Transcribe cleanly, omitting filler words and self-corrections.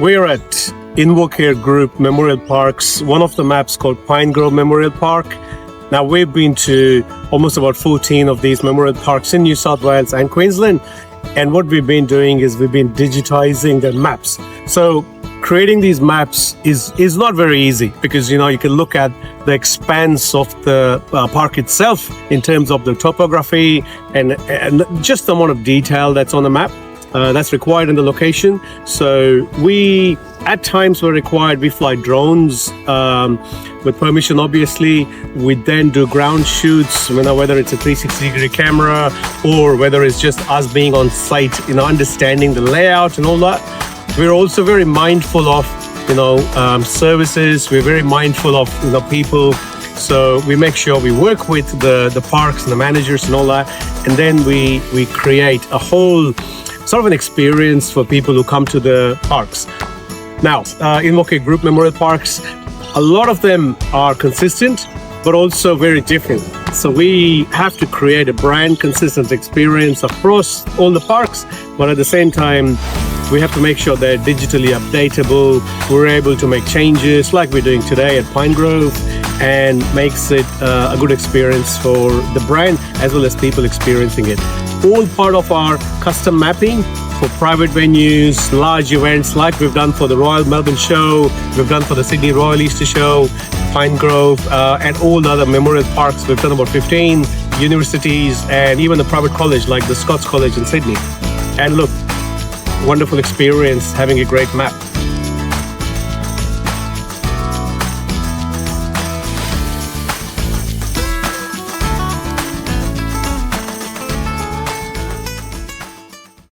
We're at InvoCare Group Memorial Parks, one of the maps called Pine Grove Memorial Park. Now, we've been to almost about 14 of these memorial parks in New South Wales and Queensland. And what we've been doing is we've been digitizing the maps. So creating these maps is not very easy because, you can look at the expanse of the park itself in terms of the topography and just the amount of detail that's on the map. That's required in the location. So we, at times were required, we fly drones with permission, obviously. We then do ground shoots, whether it's a 360-degree camera or whether it's just us being on site, understanding the layout and all that. We're also very mindful of, services. We're very mindful of, people. So we make sure we work with the parks and the managers and all that. And then we create a whole sort of an experience for people who come to the parks. Now, InvoCare Group Memorial Parks, a lot of them are consistent, but also very different. So we have to create a brand consistent experience across all the parks, but at the same time, we have to make sure they're digitally updatable. We're able to make changes like we're doing today at Pine Grove, and makes it a good experience for the brand as well as people experiencing it. All part of our custom mapping for private venues, large events like we've done for the Royal Melbourne Show, we've done for the Sydney Royal Easter Show, Pine Grove, and all the other memorial parks. We've done about 15 universities and even the private college like the Scots College in Sydney. And look, wonderful experience having a great map.